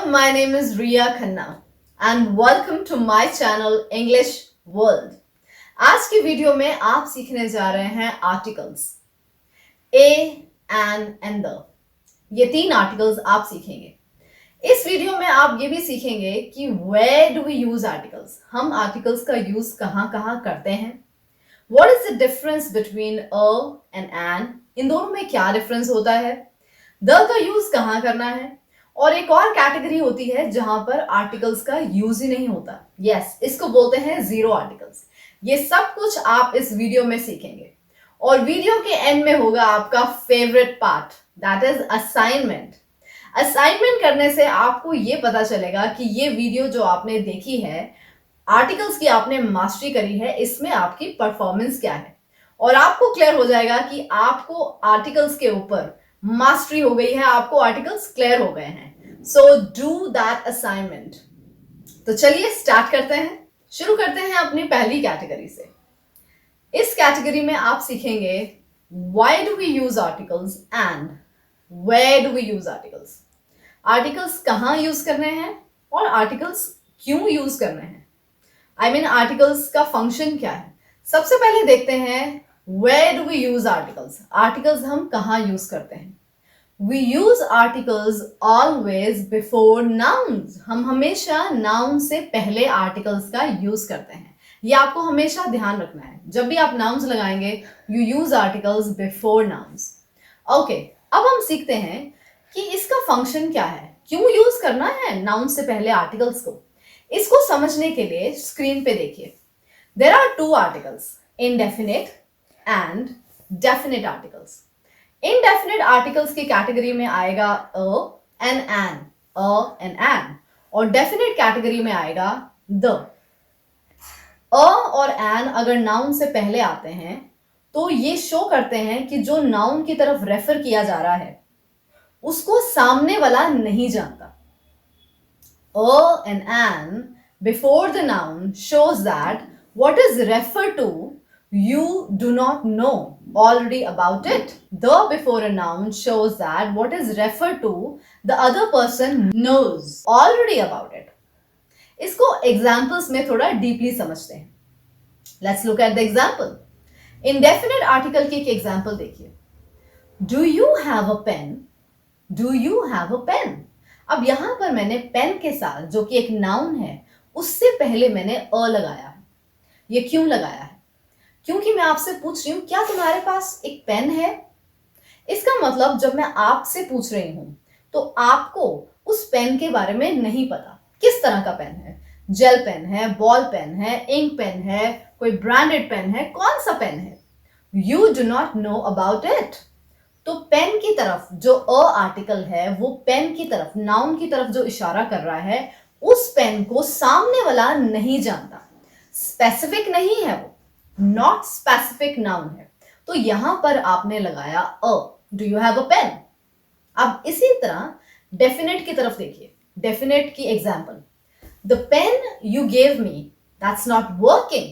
Hello, my name is Riya Khanna and welcome to my channel English World. आज की video में आप सीखने जा रहे हैं आर्टिकल्स ए, एंड द। ये 3 आर्टिकल्स आप सीखेंगे। इस वीडियो में आप ये भी सीखेंगे कि where do we use articles, हम आर्टिकल्स का यूज कहाँ कहाँ करते हैं, what is the difference between a and an, इन दोनों में क्या डिफरेंस होता है, द का यूज कहाँ करना है, और एक और कैटेगरी होती है जहां पर आर्टिकल्स का यूज ही नहीं होता। यस, इसको बोलते हैं जीरो आर्टिकल्स। ये सब कुछ आप इस वीडियो में सीखेंगे और वीडियो के एंड में होगा आपका favourite part, that is assignment. Assignment करने से आपको ये पता चलेगा कि ये वीडियो जो आपने देखी है, आर्टिकल्स की आपने मास्टरी करी है, इसमें आपकी परफॉर्मेंस क्या है, और आपको क्लियर हो जाएगा कि आपको आर्टिकल्स के ऊपर मास्टरी हो गई है, आपको आर्टिकल्स क्लियर हो गए हैं। So do that assignment. तो चलिए स्टार्ट करते हैं। शुरू करते हैं अपनी पहली कैटेगरी से। इस कैटेगरी में आप सीखेंगे why do we use articles and where do we use articles. Articles कहाँ यूज करने हैं और आर्टिकल्स क्यों यूज करने हैं, आई मीन आर्टिकल्स का फंक्शन क्या है। सबसे पहले देखते हैं where do we use articles. Articles हम कहाँ यूज करते हैं। We use articles always before nouns. हम हमेशा noun से पहले articles का use करते हैं। ये आपको हमेशा ध्यान रखना है। जब भी आप nouns लगाएंगे, you use articles before nouns. Okay, अब हम सीखते हैं कि इसका फंक्शन क्या है, क्यों यूज करना है noun से पहले articles को। इसको समझने के लिए स्क्रीन पे देखिए। There are 2 articles, indefinite and definite articles. Indefinite articles की कैटेगरी में आएगा अ एंड एन, और डेफिनेट कैटेगरी में आएगा द। अ और एन अगर नाउन से पहले आते हैं तो ये शो करते हैं कि जो नाउन की तरफ रेफर किया जा रहा है उसको सामने वाला नहीं जानता। A and an before the noun shows that what is refer to you do not know already about it. The before a noun shows that what is referred to the other person knows already about it. इसको examples में थोड़ा deeply समझते हैं। Let's look at the example. Indefinite article की एक example देखिए। Do you have a pen? Do you have a pen? अब यहां पर मैंने पेन के साथ, जो कि एक नाउन है, उससे पहले मैंने अ लगाया है। ये क्यों लगाया है? क्योंकि मैं आपसे पूछ रही हूं क्या तुम्हारे पास एक पेन है। इसका मतलब जब मैं आपसे पूछ रही हूं तो आपको उस पेन के बारे में नहीं पता। किस तरह का पेन है, जेल पेन है, बॉल पेन है, इंक पेन है, कोई ब्रांडेड पेन है, कौन सा पेन है, you do not know about it. तो पेन की तरफ जो अ आर्टिकल है वो पेन की तरफ, नाउन की तरफ जो इशारा कर रहा है, उस पेन को सामने वाला नहीं जानता। स्पेसिफिक नहीं है, वो नॉट स्पेसिफिक नाउन है। तो यहां पर आपने लगाया a, do you have a pen. अब इसी तरह डेफिनेट की तरफ देखिए। डेफिनेट की example, the pen you gave me that's not working.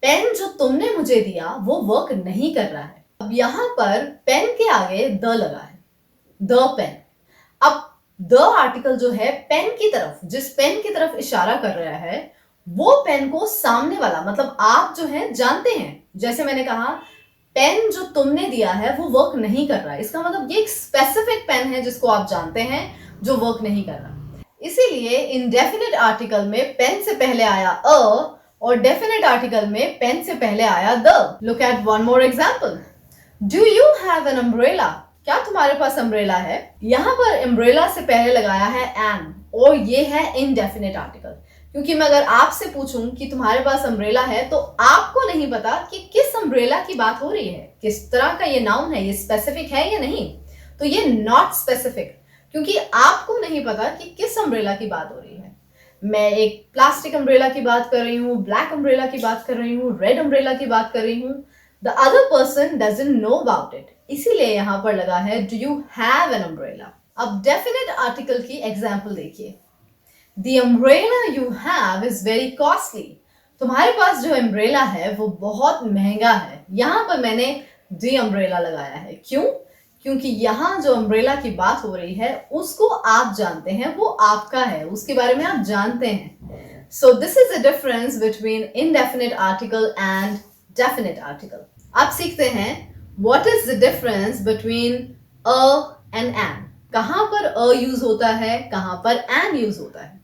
Pen जो तुमने मुझे दिया वो वर्क नहीं कर रहा है। अब यहां पर पेन के आगे द लगा है, द पेन। अब द आर्टिकल जो है पेन की तरफ, जिस पेन की तरफ इशारा कर रहा है, वो पेन को सामने वाला, मतलब आप जो है जानते हैं। जैसे मैंने कहा पेन जो तुमने दिया है वो वर्क नहीं कर रहा है, इसका मतलब ये एक स्पेसिफिक पेन है जिसको आप जानते हैं जो वर्क नहीं कर रहा। इसीलिए इनडेफिनेट आर्टिकल में पेन से पहले आया अ और डेफिनेट आर्टिकल में पेन से पहले आया the. Look at one more example. Do you have an umbrella? क्या तुम्हारे पास अम्ब्रेला है? यहां पर अम्ब्रेला से पहले लगाया है एन, और ये है इनडेफिनेट आर्टिकल। क्योंकि मैं अगर आपसे पूछूं कि तुम्हारे पास अम्ब्रेला है तो आपको नहीं पता कि किस अम्ब्रेला की बात हो रही है, किस तरह का ये नाउन है, ये स्पेसिफिक है या नहीं। तो ये नॉट स्पेसिफिक, क्योंकि आपको नहीं पता कि किस अम्ब्रेला की बात हो रही है। मैं एक प्लास्टिक अम्ब्रेला की बात कर रही हूँ, ब्लैक अम्ब्रेला की बात कर रही हूँ, रेड अम्ब्रेला की बात कर रही हूँ। The other person doesn't know about it, इसीलिए यहां पर लगा है do you have an umbrella. अब डेफिनेट आर्टिकल की एग्जाम्पल देखिए। The umbrella you have is very costly. तुम्हारे पास जो umbrella है वो बहुत महंगा है। यहां पर मैंने the umbrella लगाया है। क्यों? क्योंकि यहाँ जो अम्ब्रेला की बात हो रही है उसको आप जानते हैं, वो आपका है, उसके बारे में आप जानते हैं. So this is the difference between indefinite article and definite article. आप सीखते हैं what is the difference between a and an. कहां पर अ यूज होता है, कहां पर एन यूज होता है.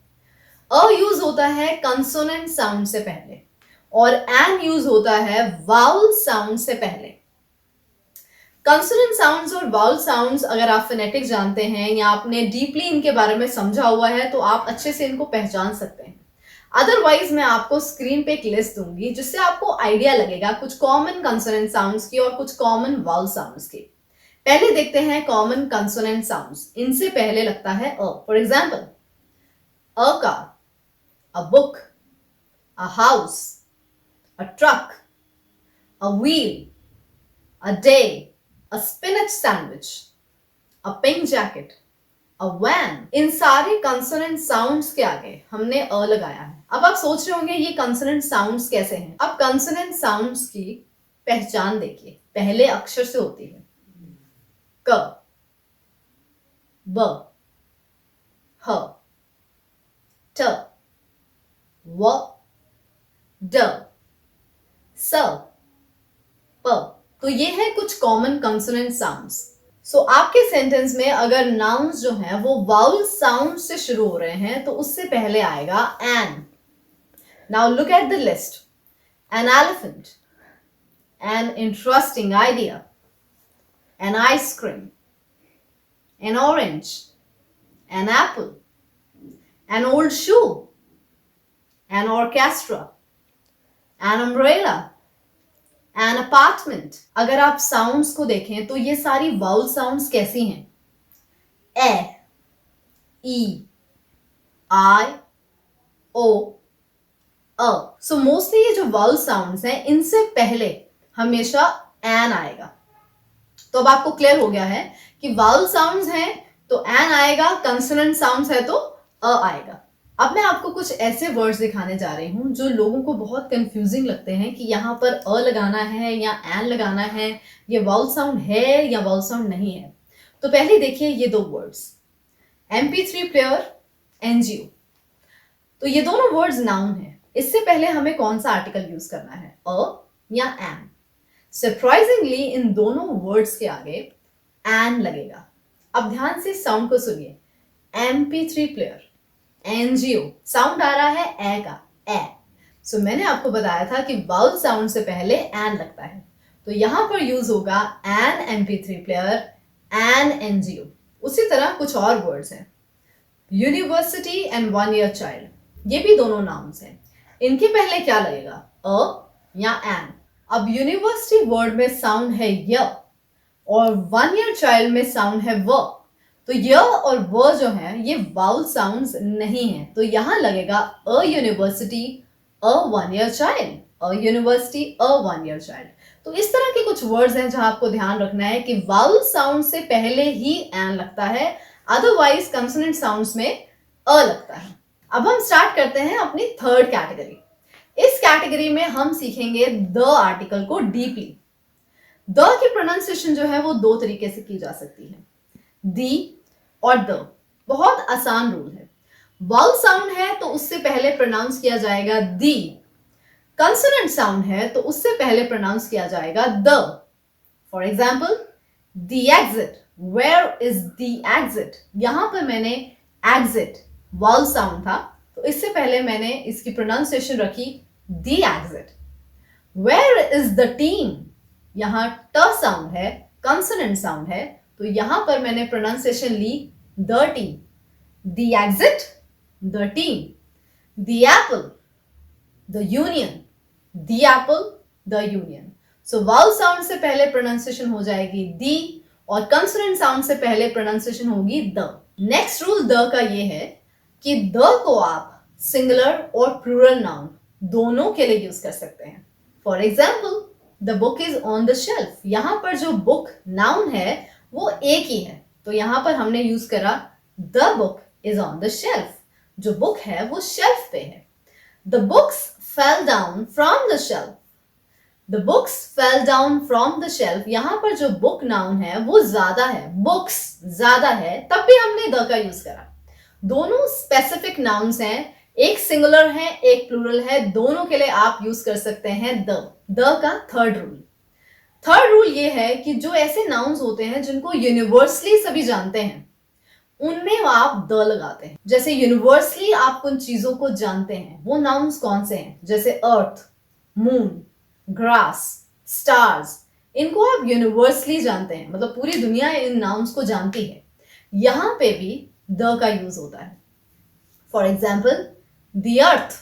अ यूज होता है कंसोनेंट साउंड से पहले और एन यूज होता है वाउल साउंड से पहले. कंसोनेंट साउंड्स और वाउल साउंड्स अगर आप फोनेटिक जानते हैं या आपने डीपली इनके बारे में समझा हुआ है तो आप अच्छे से इनको पहचान सकते हैं. अदरवाइज मैं आपको स्क्रीन पे एक लिस्ट दूंगी जिससे आपको आइडिया लगेगा कुछ कॉमन कंसोनेंट साउंड्स की और कुछ कॉमन वाउल साउंड्स की. पहले देखते हैं कॉमन कंसोनेंट साउंड्स. इनसे पहले लगता है a. For example, a car, a book, a house, a truck, a wheel, a day, a spinach sandwich, a pink jacket, a van. इन सारे कंसोनेंट साउंड्स के आगे हमने अ लगाया है. अब आप सोच रहे होंगे ये कंसोनेंट साउंड्स कैसे हैं. अब कंसोनेंट साउंड्स की पहचान देखिए. पहले अक्षर से होती है क, ब, ह, ट, व, ड, स, प. तो ये है कुछ कॉमन कंसोनेंट साउंड्स. सो आपके सेंटेंस में अगर नाउन्स जो हैं वो वाउल साउंड से शुरू हो रहे हैं तो उससे पहले आएगा an. Now look at the list. An elephant, an interesting idea, an ice cream, an orange, an apple, an old shoe, an orchestra, an umbrella, an apartment. अगर आप साउंड्स को देखें तो ये सारी वाउल साउंड्स कैसी हैं. ए, ई, आई, ओ, अ. सो मोस्टली ये जो वाउल साउंड्स हैं इनसे पहले हमेशा एन आएगा. तो अब आपको क्लियर हो गया है कि वाउल साउंड्स हैं तो एन आएगा, कंसोनेंट साउंड्स है तो अ आएगा. अब मैं आपको कुछ ऐसे वर्ड्स दिखाने जा रही हूं जो लोगों को बहुत कंफ्यूजिंग लगते हैं कि यहाँ पर अ लगाना है या एन लगाना है, ये वाउल साउंड है या वाउल साउंड नहीं है. तो पहले देखिए ये दो वर्ड्स, MP3 प्लेयर, एनजीओ. तो ये दोनों वर्ड्स नाउन है. इससे पहले हमें कौन सा आर्टिकल यूज करना है, अ या एन. सरप्राइजिंगली इन दोनों वर्ड्स के आगे एन लगेगा. अब ध्यान से साउंड को सुनिए. MP3 player, NGO. साउंड आ रहा है ए का, ए. सो मैंने आपको बताया था कि वाउल साउंड से पहले एन लगता है. तो यहां पर यूज होगा N MP3 player, an NGO. उसी तरह कुछ और वर्ड्स हैं. University and 1 year child. ये भी दोनों नाउन्स हैं. इनके पहले क्या लगेगा, अ या एन. अब यूनिवर्सिटी वर्ड में साउंड है य और 1 ईयर चाइल्ड में साउंड है व. तो य और व जो है ये वाउल साउंड्स नहीं है. तो यहां लगेगा a university, a 1 year child, a university, a 1 year child. तो इस तरह के कुछ वर्ड्स हैं जहां आपको ध्यान रखना है कि वाउल साउंड से पहले ही एन लगता है, अदरवाइज कंसोनेंट साउंड्स में अ लगता है. अब हम स्टार्ट करते हैं अपनी थर्ड कैटेगरी. इस कैटेगरी में हम सीखेंगे द आर्टिकल को डीपली. द की प्रोनाउंसिएशन जो है वो दो तरीके से की जा सकती है, दी और द. बहुत आसान रूल है. वाउल साउंड है तो उससे पहले प्रोनाउंस किया जाएगा दी. कंसोनेंट साउंड है तो उससे पहले प्रोनाउंस किया जाएगा the. For example, the exit. Where is the exit. यहां पर मैंने एग्जिट वाउल साउंड था तो इससे पहले मैंने इसकी प्रोनाउंसिएशन रखी the exit. Where is the team. यहां ट साउंड है, कंसोनेंट साउंड है, तो यहां पर मैंने प्रोनाउंसिएशन ली the team. The exit, the team. The apple, the union. The apple, the union. So vowel sound से पहले प्रोनाउंसिएशन हो जाएगी दी और कंसोनेंट साउंड से पहले प्रोनाउंसिएशन होगी द. नेक्स्ट रूल द का ये है कि द को आप सिंगुलर और प्लूरल नाउन दोनों के लिए यूज कर सकते हैं. For example, the book is on the shelf. यहां पर जो बुक नाउन है वो एक ही है तो यहां पर हमने यूज करा the book is on the shelf. जो बुक है वो शेल्फ पे है. The books fell down from the shelf. The books fell down from the shelf, यहां पर जो बुक नाउन है वो ज्यादा है, बुक्स ज्यादा है, तब भी हमने द का यूज करा। दोनों स्पेसिफिक नाउन्स हैं, एक सिंगुलर है एक प्लूरल है, दोनों के लिए आप यूज कर सकते हैं द का थर्ड रूल ये है कि जो ऐसे नाउन्स होते हैं जिनको यूनिवर्सली सभी जानते हैं उनमें आप द लगाते हैं। जैसे यूनिवर्सली आप उन चीजों को जानते हैं, वो नाउन्स कौन से हैं? जैसे अर्थ, मून, ग्रास, स्टार्स, इनको आप यूनिवर्सली जानते हैं, मतलब पूरी दुनिया इन नाउन्स को जानती है। यहां पे भी द का यूज होता है। For example, the earth,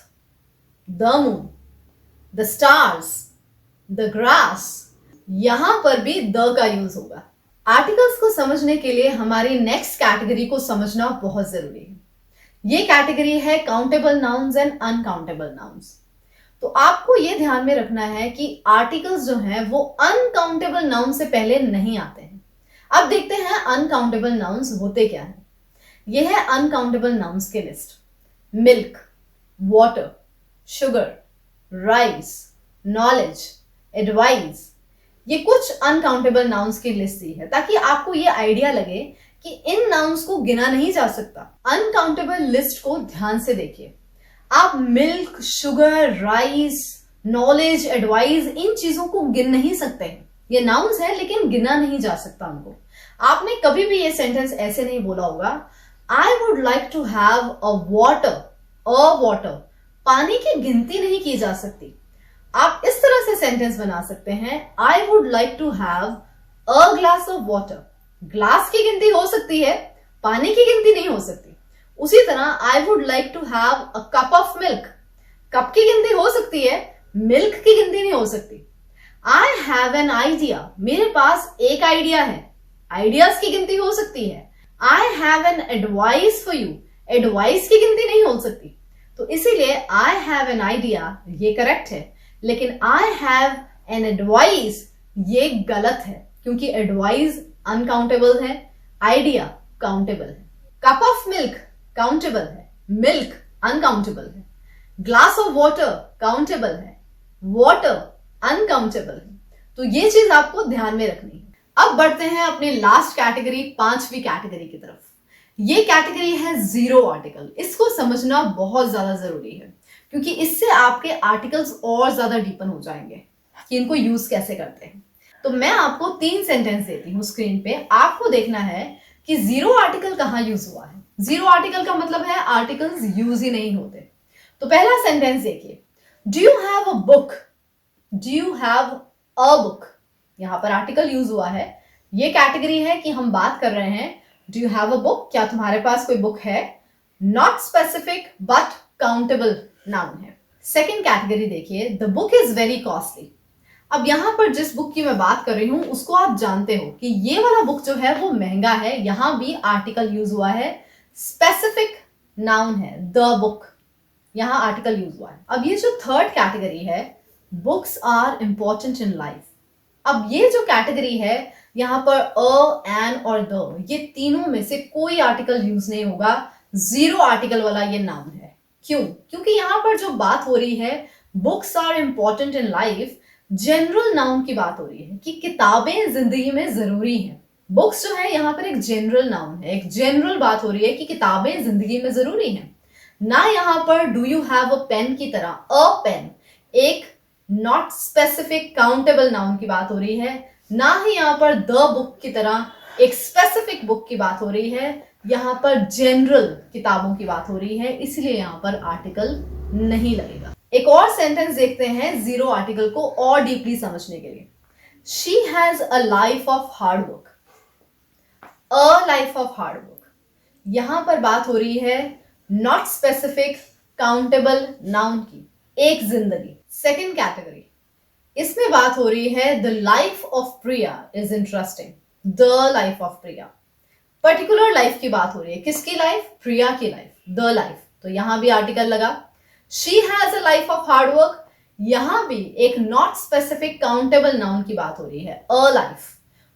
the moon, the stars, the grass, यहां पर भी द का यूज होगा। आर्टिकल्स को समझने के लिए हमारी नेक्स्ट कैटेगरी को समझना बहुत जरूरी है। ये कैटेगरी है countable nouns and uncountable nouns. तो आपको यह ध्यान में रखना है कि आर्टिकल्स जो हैं वो अनकाउंटेबल नाउन से पहले नहीं आते हैं। अब देखते हैं अनकाउंटेबल नाउन्स होते क्या है। यह है अनकाउंटेबल नाउन्स की list. Milk, water, sugar, rice, knowledge, advice, ये कुछ अनकाउंटेबल नाउन्स की लिस्ट दी है ताकि आपको ये आइडिया लगे कि इन नाउन्स को गिना नहीं जा सकता। अनकाउंटेबल लिस्ट को ध्यान से देखिए। आप milk, sugar, rice, knowledge, advice, इन चीजों को गिन नहीं सकते हैं। ये नाउन्स है लेकिन गिना नहीं जा सकता उनको। आपने कभी भी ये सेंटेंस ऐसे नहीं बोला होगा, I would like to have a water. पानी की गिनती नहीं की जा सकती। आप इस तरह से सेंटेंस बना सकते हैं, I would like to have a glass of water. Glass की गिनती हो सकती है, पानी की गिनती नहीं हो सकती। उसी तरह I would like to have a cup of milk. Cup की गिनती हो सकती है, मिल्क की गिनती नहीं हो सकती। आई हैव एन आइडिया, मेरे पास एक आइडिया है। आइडियाज की गिनती हो सकती है। I have an advice for you, advice की गिनती नहीं हो सकती। तो इसीलिए आई हैव एन आइडिया ये करेक्ट है, लेकिन आई हैव एन एडवाइस ये गलत है, क्योंकि एडवाइस अनकाउंटेबल है, आइडिया काउंटेबल है। कप ऑफ मिल्क काउंटेबल है, मिल्क अनकाउंटेबल है। ग्लास ऑफ वाटर काउंटेबल है, वाटर अनकाउंटेबल है। तो ये चीज आपको ध्यान में रखनी है। अब बढ़ते हैं अपने लास्ट कैटेगरी, पांचवी कैटेगरी की तरफ। ये कैटेगरी है जीरो आर्टिकल। इसको समझना बहुत ज्यादा जरूरी है, क्योंकि इससे आपके आर्टिकल्स और ज्यादा डीपन हो जाएंगे कि इनको यूज कैसे करते हैं। तो मैं आपको 3 सेंटेंस देती हूँ स्क्रीन पे, आपको देखना है कि जीरो आर्टिकल कहाँ यूज हुआ है। जीरो आर्टिकल का मतलब है आर्टिकल्स यूज ही नहीं होते। तो पहला सेंटेंस देखिए, do you have a book, do you have a book, यहां पर आर्टिकल यूज हुआ है। ये कैटेगरी है कि हम बात कर रहे हैं do you have a book, क्या तुम्हारे पास कोई बुक है। Not specific but countable noun है। सेकेंड कैटेगरी देखिए, the book is very costly. अब यहां पर जिस बुक की मैं बात कर रही हूं उसको आप जानते हो कि ये वाला बुक जो है वो महंगा है। यहां भी आर्टिकल यूज हुआ है, स्पेसिफिक नाउन है द बुक, यहां आर्टिकल यूज हुआ है। अब ये जो थर्ड कैटेगरी है, books are important in life. अब ये जो कैटेगरी है यहां पर अ, एन और द, ये तीनों में से कोई आर्टिकल यूज नहीं होगा। जीरो आर्टिकल वाला ये नाउन है। क्यों? क्योंकि यहां पर जो बात हो रही है books are important in life, general noun की बात हो रही है कि किताबें जिंदगी में जरूरी हैं। बुक्स जो है यहाँ पर एक जनरल नाउन है, एक जनरल बात हो रही है कि किताबें जिंदगी में जरूरी हैं। ना यहाँ पर do you have a pen की तरह अ पेन एक नॉट स्पेसिफिक काउंटेबल नाउन की बात हो रही है, ना ही यहाँ पर द बुक की तरह एक स्पेसिफिक बुक की बात हो रही है। यहाँ पर जनरल किताबों की बात हो रही है, इसलिए यहाँ पर आर्टिकल नहीं लगेगा। एक और सेंटेंस देखते हैं जीरो आर्टिकल को और डीपली समझने के लिए। She has a life of hard work, a life of hard work, यहां पर बात हो रही है नॉट स्पेसिफिक काउंटेबल नाउन की, एक जिंदगी। सेकेंड कैटेगरी, इसमें बात हो रही है the life of Priya is interesting, the life of Priya, particular life की बात हो रही है। किसकी लाइफ? प्रिया की लाइफ, द लाइफ, तो यहां भी आर्टिकल लगा। She has a life of hard work, यहां भी एक नॉट स्पेसिफिक काउंटेबल नाउन की बात हो रही है, अ लाइफ,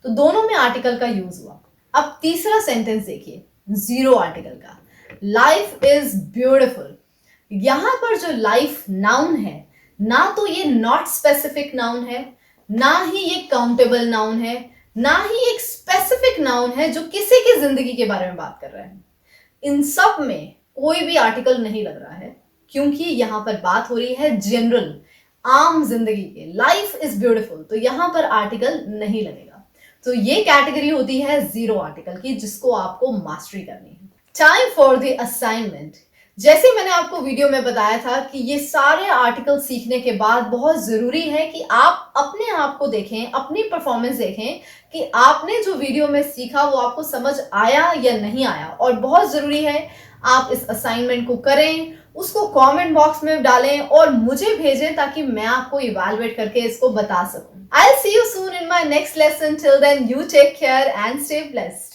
तो दोनों में आर्टिकल का यूज हुआ। अब तीसरा सेंटेंस देखिए जीरो आर्टिकल का, लाइफ इज ब्यूटिफुल। यहां पर जो लाइफ नाउन है ना तो ये नॉट स्पेसिफिक नाउन है, ना ही ये काउंटेबल नाउन है, ना ही एक स्पेसिफिक नाउन है जो किसी की जिंदगी के बारे में बात कर रहे हैं। इन सब में कोई भी आर्टिकल नहीं लग रहा है, क्योंकि यहां पर बात हो रही है जनरल, आम जिंदगी के, लाइफ इज ब्यूटीफुल, तो यहां पर आर्टिकल नहीं लगेगा। तो ये कैटेगरी होती है जीरो आर्टिकल की, जिसको आपको मास्टरी करनी है। Time for the assignment. जैसे मैंने आपको वीडियो में बताया था कि ये सारे आर्टिकल सीखने के बाद बहुत जरूरी है कि आप अपने आप को देखें, अपनी परफॉर्मेंस देखें कि आपने जो वीडियो में सीखा वो आपको समझ आया या नहीं आया। और बहुत जरूरी है आप इस असाइनमेंट को करें, उसको कमेंट बॉक्स में डालें और मुझे भेजें ताकि मैं आपको इवैल्यूएट करके इसको बता सकूं। I'll see you soon in my next lesson. Till then, you take care and stay blessed.